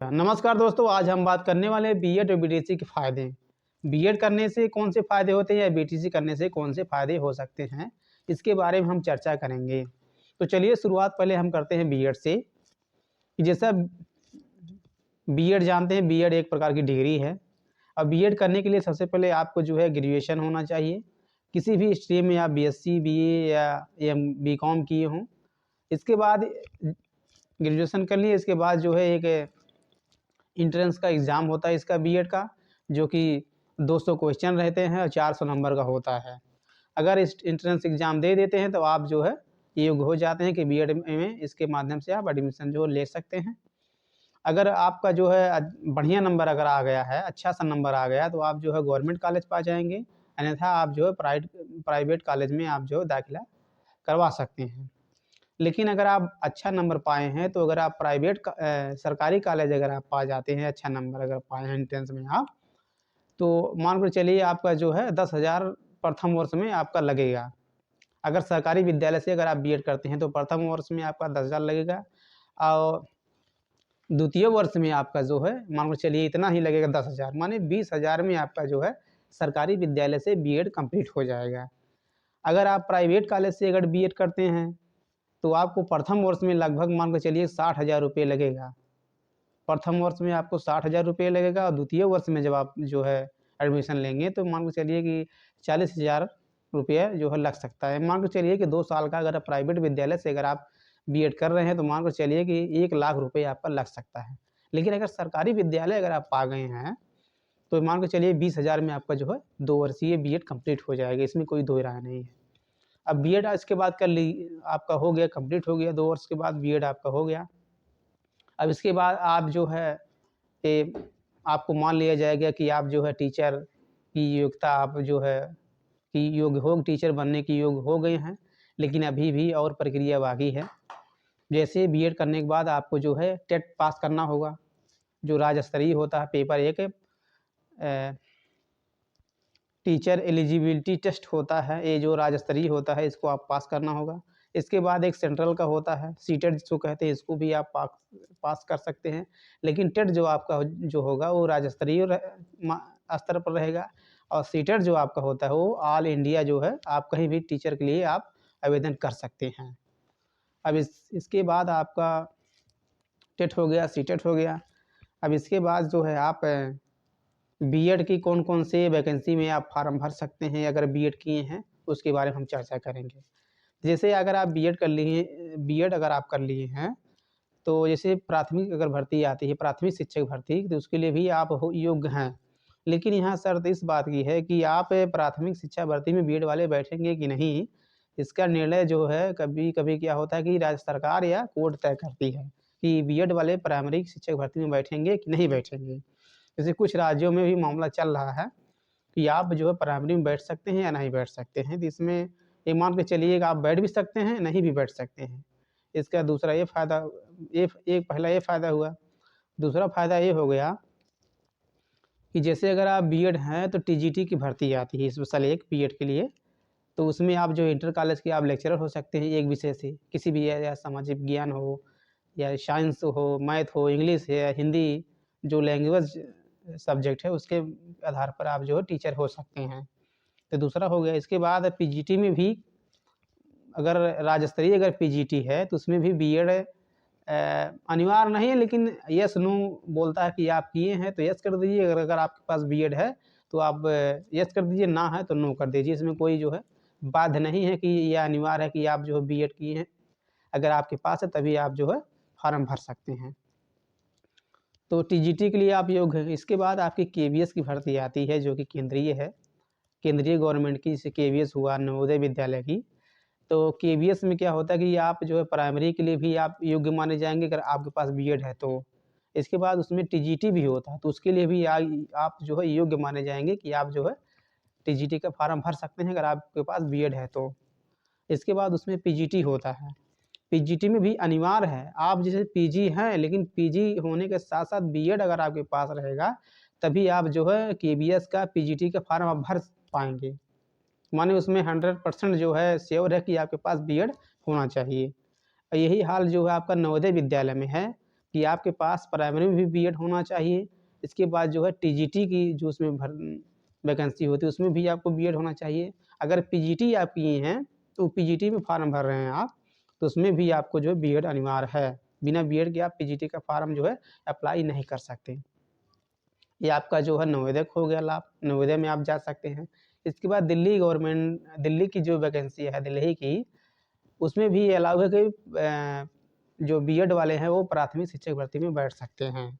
नमस्कार दोस्तों, आज हम बात करने वाले हैं बीएड और बीटीसी के फ़ायदे। बीएड करने से कौन से फ़ायदे होते हैं या बीटीसी करने से कौन से फ़ायदे हो सकते हैं, इसके बारे में हम चर्चा करेंगे। तो चलिए शुरुआत पहले हम करते हैं बीएड से। कि जैसा बीएड जानते हैं, बीएड एक प्रकार की डिग्री है। अब बीएड करने के लिए सबसे पहले आपको जो है ग्रेजुएशन होना चाहिए। किसी भी स्ट्रीम में आप बीएससी, बीए या बीकॉम किए हों। इसके बाद ग्रेजुएशन कर लिए, इसके बाद जो है एक एंट्रेंस का एग्ज़ाम होता है इसका बीएड का, जो कि 200 क्वेश्चन रहते हैं और 400 नंबर का होता है। अगर इस एंट्रेंस एग्ज़ाम दे देते हैं तो आप जो है योग्य हो जाते हैं कि बीएड में इसके माध्यम से आप एडमिशन जो ले सकते हैं। अगर आपका जो है बढ़िया नंबर अगर आ गया है, अच्छा सा नंबर आ गया, तो आप जो है गवर्नमेंट कॉलेज पा जाएँगे, अन्यथा आप जो है प्राइवेट कॉलेज में आप जो है दाखिला करवा सकते हैं। लेकिन अगर आप अच्छा नंबर पाए हैं, तो अगर आप सरकारी कॉलेज अगर आप पा जाते हैं, अच्छा नंबर अगर पाए हैं एंट्रेंस में आप, तो मान कर चलिए आपका जो है 10,000 प्रथम वर्ष में आपका लगेगा। अगर सरकारी विद्यालय से अगर आप बीएड करते हैं, तो प्रथम वर्ष में आपका 10,000 लगेगा और द्वितीय वर्ष में आपका जो है मान कर चलिए इतना ही लगेगा 10,000, माने 20,000 में आपका जो है सरकारी विद्यालय से बीएड कंप्लीट हो जाएगा। अगर आप प्राइवेट कॉलेज से अगर बीएड करते हैं, तो आपको प्रथम वर्ष में लगभग मान के चलिए 60,000 रुपये लगेगा। प्रथम वर्ष में आपको 60,000 रुपये लगेगा और द्वितीय वर्ष में जब आप जो है एडमिशन लेंगे, तो मान के चलिए कि 40,000 रुपये जो है लग सकता है। मान के चलिए कि 2 साल का अगर आप प्राइवेट विद्यालय से अगर आप बीएड कर रहे हैं, तो मान के चलिए कि 1 लाख रुपये आपका लग सकता है। लेकिन अगर सरकारी विद्यालय अगर आप पा गए हैं, तो मान के चलिए 20,000 में आपका जो है 2 वर्षीय बीएड कंप्लीट हो जाएगा, इसमें कोई दो राय नहीं है। अब बीएड इसके बाद कर ली, आपका हो गया, कंप्लीट हो गया, 2 वर्ष के बाद बीएड आपका हो गया। अब इसके बाद आप जो है ए, आपको मान लिया जाएगा कि आप जो है टीचर की योग्यता आप जो है कि योग्य हो, टीचर बनने की योग्य हो गए हैं, लेकिन अभी भी और प्रक्रिया बाकी है। जैसे बीएड करने के बाद आपको जो है टेट पास करना होगा, जो राज्य स्तरीय होता है पेपर एक टीचर एलिजिबिलिटी टेस्ट होता है, ये जो राज्य स्तरीय होता है, इसको आप पास करना होगा। इसके बाद एक सेंट्रल का होता है, सीटेट जिसको कहते हैं, इसको भी आप पास कर सकते हैं। लेकिन टेट जो आपका जो होगा वो राज्य स्तरीय स्तर पर रहेगा, और सीटेट जो आपका होता है वो ऑल इंडिया जो है, आप कहीं भी टीचर के लिए आप आवेदन कर सकते हैं। अब इसके बाद आपका टेट हो गया, सीटेट हो गया। अब इसके बाद जो है आप बीएड की कौन-कौन से वैकेंसी में आप फार्म भर सकते हैं, अगर बीएड किए हैं, उसके बारे में हम चर्चा करेंगे। जैसे अगर आप बीएड अगर आप कर लिए हैं, तो जैसे प्राथमिक अगर भर्ती आती है, प्राथमिक शिक्षक भर्ती, तो उसके लिए भी आप योग्य हैं। लेकिन यहाँ शर्त इस बात की है कि आप प्राथमिक शिक्षा भर्ती में बीएड वाले बैठेंगे कि नहीं, इसका निर्णय जो है कभी-कभी क्या होता है कि राज्य सरकार या कोर्ट तय करती है कि बीएड वाले प्राइमरी शिक्षक भर्ती में बैठेंगे कि नहीं बैठेंगे। जैसे कुछ राज्यों में भी मामला चल रहा है कि आप जो है प्राइमरी में बैठ सकते हैं या नहीं बैठ सकते हैं। तो इसमें ये मान के चलिए कि आप बैठ भी सकते हैं, नहीं भी बैठ सकते हैं। इसका दूसरा ये फ़ायदा, पहला ये फ़ायदा हुआ। दूसरा फ़ायदा ये हो गया कि जैसे अगर आप बीएड हैं, तो टीजीटी की भर्ती आती है स्पेशल एक बीएड के लिए। तो उसमें आप जो इंटर कॉलेज के आप लेक्चरर हो सकते हैं एक विषय से, किसी भी या सामाजिक विज्ञान हो या साइंस हो, मैथ हो, इंग्लिश है या हिंदी, जो लैंग्वेज सब्जेक्ट है, उसके आधार पर आप जो है टीचर हो सकते हैं। तो दूसरा हो गया। इसके बाद पीजीटी में भी अगर राज्य स्तरीय अगर पीजीटी है, तो उसमें भी बीएड अनिवार्य नहीं है, लेकिन यस नो बोलता है कि आप किए हैं तो यस कर दीजिए, अगर आपके पास बीएड है तो आप यस कर दीजिए, ना है तो नो कर दीजिए। इसमें कोई जो है बाध्य नहीं है कि यह अनिवार्य है कि आप जो है बीएड किए हैं। अगर आपके पास है तभी आप जो है फार्म भर सकते हैं। तो टीजीटी के लिए आप योग्य हैं। इसके बाद आपकी केवीएस की भर्ती आती है, जो कि केंद्रीय है, केंद्रीय गवर्नमेंट की, जैसे केवीएस हुआ नवोदय विद्यालय की। तो केवीएस में क्या होता है कि आप जो है प्राइमरी के लिए भी आप योग्य माने जाएँगे, अगर आपके पास बीएड है तो। इसके बाद उसमें टीजीटी भी होता है, तो उसके लिए भी आप जो है योग्य माने जाएँगे कि आप जो है टीजीटी का फार्म भर सकते हैं, अगर आपके पास बीएड है तो। इसके बाद उसमें पीजीटी होता है। पीजीटी में भी अनिवार्य है, आप जैसे पीजी हैं, लेकिन पीजी होने के साथ-साथ बीएड अगर आपके पास रहेगा, तभी आप जो है केवीएस का पीजीटी का फार्म आप भर पाएँगे। माने उसमें 100% जो है श्योर है कि आपके पास बीएड होना चाहिए। यही हाल जो है आपका नवोदय विद्यालय में है। कि आपके पास प्राइमरी में भी बीएड होना चाहिए। इसके बाद जो है टीजीटी की जो उसमें वैकेंसी होती है उसमें भी आपको बीएड होना चाहिए। अगर पीजीटी आप किए हैं तो पीजीटी में फॉर्म भर रहे हैं आप, तो उसमें भी आपको जो है बीएड अनिवार्य है। बिना बीएड के आप पीजीटी का फॉर्म जो है अप्लाई नहीं कर सकते। ये आपका जो है नवोदय हो गया लाभ, नवोदय में आप जा सकते हैं। इसके बाद दिल्ली की जो वैकेंसी है दिल्ली की, उसमें भी अलाउ है कि जो बीएड वाले हैं वो प्राथमिक शिक्षक भर्ती में बैठ सकते हैं।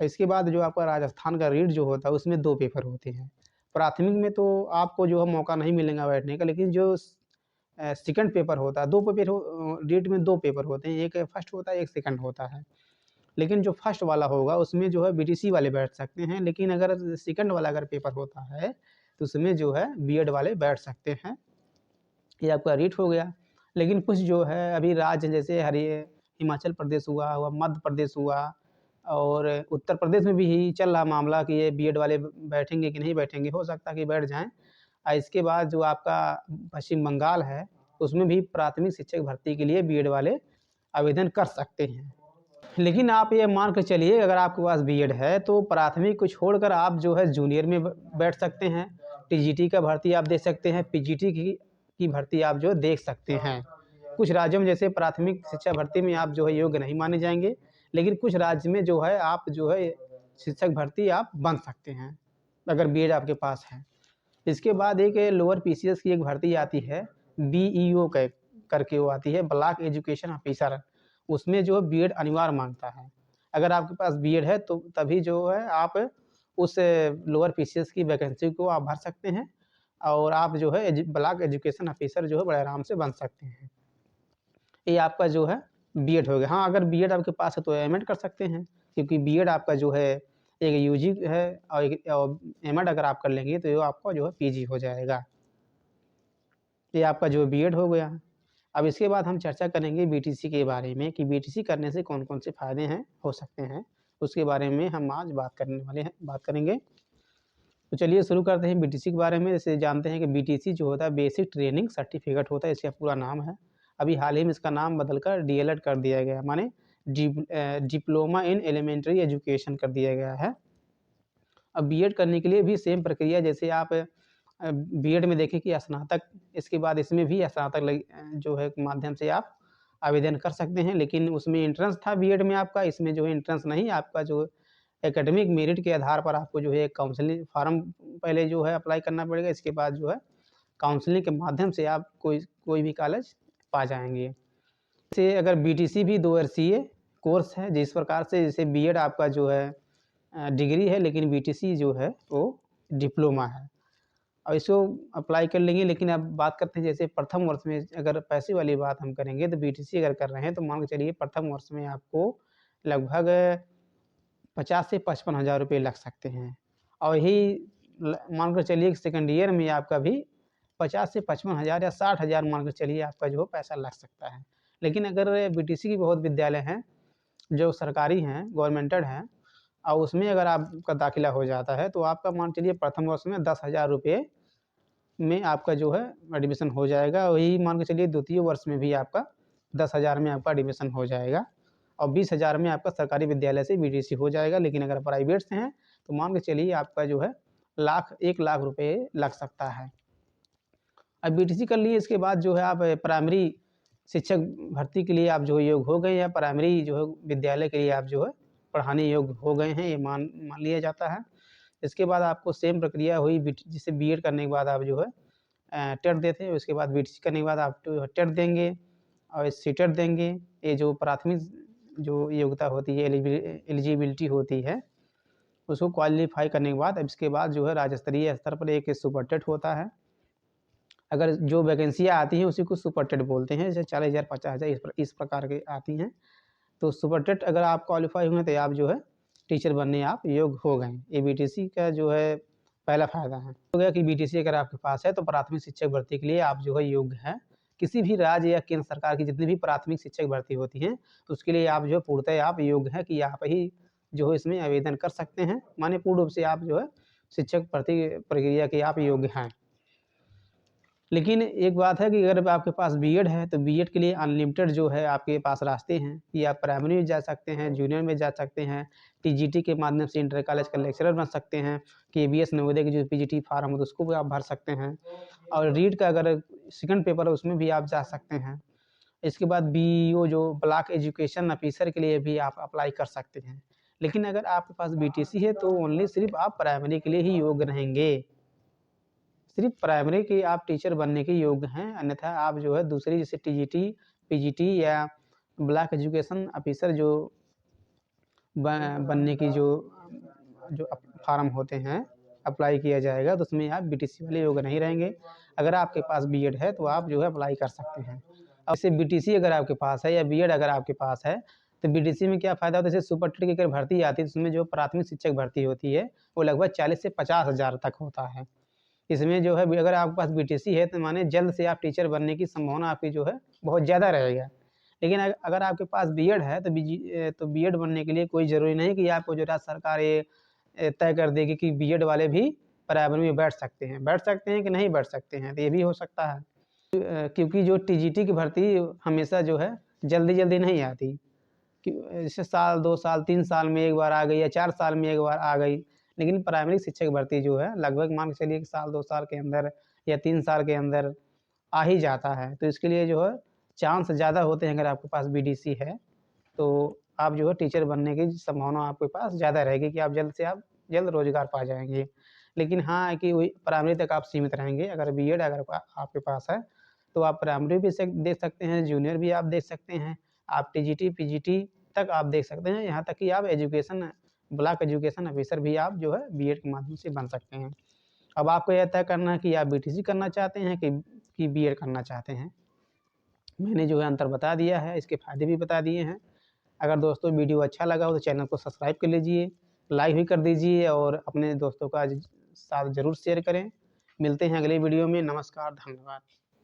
इसके बाद जो आपका राजस्थान का रीट जो होता है उसमें 2 पेपर होते हैं। प्राथमिक में तो आपको जो है मौका नहीं मिलेगा बैठने का, लेकिन जो सेकंड पेपर होता है 2 पेपर रीट में 2 पेपर होते हैं, एक फर्स्ट होता है, एक सेकंड होता है। लेकिन जो फर्स्ट वाला होगा उसमें जो है बीटीसी वाले बैठ सकते हैं, लेकिन अगर सेकंड वाला अगर पेपर होता है तो उसमें जो है बीएड वाले बैठ सकते हैं। ये आपका रीट हो गया। लेकिन कुछ जो है अभी राज्य जैसे हिमाचल प्रदेश हुआ, मध्य प्रदेश हुआ और उत्तर प्रदेश में भी चल रहा मामला कि ये बीएड वाले बैठेंगे कि नहीं बैठेंगे, हो सकता है कि बैठ जाएँ। इसके बाद जो आपका पश्चिम बंगाल है, उसमें भी प्राथमिक शिक्षक भर्ती के लिए बीएड वाले आवेदन कर सकते हैं। लेकिन आप ये मान के चलिए अगर आपके पास बीएड है तो प्राथमिक को छोड़कर आप जो है जूनियर में बैठ सकते हैं। टीजीटी का भर्ती आप दे सकते हैं, पीजीटी की भर्ती आप जो देख सकते हैं। कुछ राज्यों में जैसे प्राथमिक शिक्षा भर्ती में आप जो है योग्य नहीं माने जाएंगे, लेकिन कुछ राज्य में जो है आप जो है शिक्षक भर्ती आप बन सकते हैं अगर बीएड आपके पास है। इसके बाद एक लोअर पीसीएस की एक भर्ती आती है, बीईओ करके वो आती है, ब्लॉक एजुकेशन ऑफिसर। उसमें जो बीएड अनिवार्य मांगता है। अगर आपके पास बीएड है तो तभी जो है आप उस लोअर पीसीएस की वैकेंसी को आप भर सकते हैं और आप जो है ब्लॉक एजुकेशन ऑफिसर जो है बड़े आराम से बन सकते हैं। ये आपका जो है बीएड हो गया। हाँ, अगर बीएड आपके पास है तो एमएड कर सकते हैं, क्योंकि बीएड आपका जो है एक यूजी है और एमएड अगर आप कर लेंगे तो ये आपका जो है पीजी हो जाएगा। ये आपका जो बीएड हो गया। अब इसके बाद हम चर्चा करेंगे बीटीसी के बारे में कि बीटीसी करने से कौन-कौन से फ़ायदे हैं हो सकते हैं, उसके बारे में हम आज बात करेंगे। तो चलिए शुरू करते हैं बीटीसी के बारे में। जैसे जानते हैं कि बीटीसी जो होता है बेसिक ट्रेनिंग सर्टिफिकेट होता है, इसका पूरा नाम है। अभी हाल ही में इसका नाम बदलकर डीएलएड कर दिया गया है, माने डिप्लोमा इन एलिमेंट्री एजुकेशन कर दिया गया है। अब बीएड करने के लिए भी सेम प्रक्रिया जैसे आप बीएड में देखें कि स्नातक, इसके बाद इसमें भी स्नातक जो है माध्यम से आप आवेदन कर सकते हैं, लेकिन उसमें एंट्रेंस था बीएड में आपका, इसमें जो है एंट्रेंस नहीं, आपका जो एकेडमिक मेरिट के आधार पर आपको जो है काउंसलिंग फॉर्म पहले जो है अप्लाई करना पड़ेगा, इसके बाद जो है काउंसलिंग के माध्यम से आप कोई भी कॉलेज पा जाएंगे। जैसे अगर बीटीसी भी 2 वर्षीय कोर्स है, जिस प्रकार से जैसे बीएड आपका जो है डिग्री है, लेकिन बीटीसी जो है वो डिप्लोमा है और इसको अप्लाई कर लेंगे। लेकिन अब बात करते हैं जैसे प्रथम वर्ष में अगर पैसे वाली बात हम करेंगे तो बीटीसी अगर कर रहे हैं तो मान के चलिए प्रथम वर्ष में आपको लगभग 50 से 55 हज़ार रुपये लग सकते हैं और यही मान कर चलिए सेकंड ईयर में आपका भी 50 से 55 हज़ार या 60 हज़ार मान कर चलिए आपका जो पैसा लग सकता है। लेकिन अगर बीटीसी की बहुत विद्यालय हैं जो सरकारी हैं, गवर्नमेंटेड हैं और उसमें अगर आपका दाखिला हो जाता है तो आपका मान चलिए प्रथम वर्ष में 10,000 रुपये में आपका जो है एडमिशन हो जाएगा। वही मान के चलिए द्वितीय वर्ष में भी आपका 10,000 में आपका एडमिशन हो जाएगा और 20,000 में आपका सरकारी विद्यालय से बीटीसी हो जाएगा। लेकिन अगर प्राइवेट से हैं तो मान के चलिए आपका जो है 1 लाख रुपये लग सकता है। अब बीटीसी कर लिए इसके बाद जो है आप प्राइमरी शिक्षक भर्ती के लिए आप जो योग्य हो गए या प्राइमरी जो है विद्यालय के लिए आप जो है पढ़ाने योग्य हो गए हैं, ये मान लिया जाता है। इसके बाद आपको सेम प्रक्रिया हुई जैसे बीएड करने के बाद आप जो है टेट देते हैं, उसके बाद बीटीसी करने के बाद आप जो टेट देंगे और सीटेट देंगे। ये जो प्राथमिक जो योग्यता होती है, एलिजिबिलिटी होती है, उसको क्वालीफाई करने के बाद अब इसके बाद जो है राज्य स्तरीय स्तर पर एक सुपर टेट होता है। अगर जो वैकेंसियाँ आती हैं उसी को सुपर टेट बोलते हैं, जैसे 40,000 50,000 इस प्रकार की आती हैं। तो सुपर टेट अगर आप क्वालीफाई हुए तो आप जो है टीचर बनने आप योग्य हो गए। ये बीटीसी का जो है पहला फ़ायदा है। हो गया कि बीटीसी अगर आपके पास है तो प्राथमिक शिक्षक भर्ती के लिए आप जो है योग्य हैं। किसी भी राज्य या केंद्र सरकार की जितनी भी प्राथमिक शिक्षक भर्ती होती हैं तो उसके लिए आप जो है पूर्णतः आप योग्य हैं कि आप ही जो है इसमें आवेदन कर सकते हैं। माने पूर्ण रूप से आप जो है शिक्षक भर्ती प्रक्रिया के आप योग्य हैं। लेकिन एक बात है कि अगर आपके पास बीएड है तो बीएड के लिए अनलिमिटेड जो है आपके पास रास्ते हैं कि आप प्राइमरी में जा सकते हैं, जूनियर में जा सकते हैं, टीजीटी के माध्यम से इंटर कॉलेज का लेक्चरर बन सकते हैं, केबीएस नवोदय की जो पीजीटी फार्म है उसको भी आप भर सकते हैं, और रीट का अगर सेकंड पेपर है उसमें भी आप जा सकते हैं। इसके बाद बीईओ जो ब्लॉक एजुकेशन ऑफिसर के लिए भी आप अप्लाई कर सकते हैं। लेकिन अगर आपके पास बीटीसी है तो ओनली सिर्फ आप प्राइमरी के लिए ही योग्य रहेंगे। सिर्फ प्राइमरी के आप टीचर बनने के योग्य हैं, अन्यथा आप जो है दूसरी जैसे टीजीटी, पीजीटी या ब्लॉक एजुकेशन ऑफिसर जो बनने की जो जो फार्म होते हैं अप्लाई किया जाएगा तो उसमें आप बीटीसी वाले योग्य नहीं रहेंगे। अगर आपके पास बीएड है तो आप जो है अप्लाई कर सकते हैं। अब जैसे बीटीसी अगर आपके पास है या बीएड अगर आपके पास है तो बीटीसी में क्या फ़ायदा होता है, जैसे सुपरटेट की अगर भर्ती आती है तो उसमें जो प्राथमिक शिक्षक भर्ती होती है वो लगभग 40 से 50 हज़ार तक होता है। इसमें जो है अगर आपके पास बीटीसी है तो माने जल्द से आप टीचर बनने की संभावना आपकी जो है बहुत ज़्यादा रहेगा। लेकिन अगर आपके पास बीएड है तो बीएड बनने के लिए कोई ज़रूरी नहीं कि आपको जो राज्य सरकार ये तय कर देगी कि बीएड वाले भी प्राइमरी में बैठ सकते हैं कि नहीं बैठ सकते हैं, तो ये भी हो सकता है। क्योंकि जो टीजीटी की भर्ती हमेशा जो है जल्दी नहीं आती, जैसे साल 2 साल 3 साल में एक बार आ गई या 4 साल में एक बार आ गई। लेकिन प्राइमरी शिक्षक भर्ती जो है लगभग मान के चलिए कि साल 2 साल के अंदर या 3 साल के अंदर आ ही जाता है। तो इसके लिए जो है चांस ज़्यादा होते हैं, अगर आपके पास बीडीसी है तो आप जो है टीचर बनने की संभावना आपके पास ज़्यादा रहेगी कि आप जल्द रोज़गार पा जाएँगे। लेकिन हाँ, कि वही प्राइमरी तक आप सीमित रहेंगे। अगर बीएड अगर आपके पास है तो आप प्राइमरी भी दे सकते हैं, जूनियर भी आप दे सकते हैं, आप टीजीटी, पीजीटी तक आप देख सकते हैं। यहाँ तक कि आप ब्लॉक एजुकेशन ऑफिसर भी आप जो है बीएड के माध्यम से बन सकते हैं। अब आपको यह तय करना है कि आप बीटीसी करना चाहते हैं कि बीएड करना चाहते हैं। मैंने जो है अंतर बता दिया है, इसके फ़ायदे भी बता दिए हैं। अगर दोस्तों वीडियो अच्छा लगा हो तो चैनल को सब्सक्राइब कर लीजिए, लाइक भी कर दीजिए और अपने दोस्तों का साथ ज़रूर शेयर करें। मिलते हैं अगले वीडियो में। नमस्कार, धन्यवाद।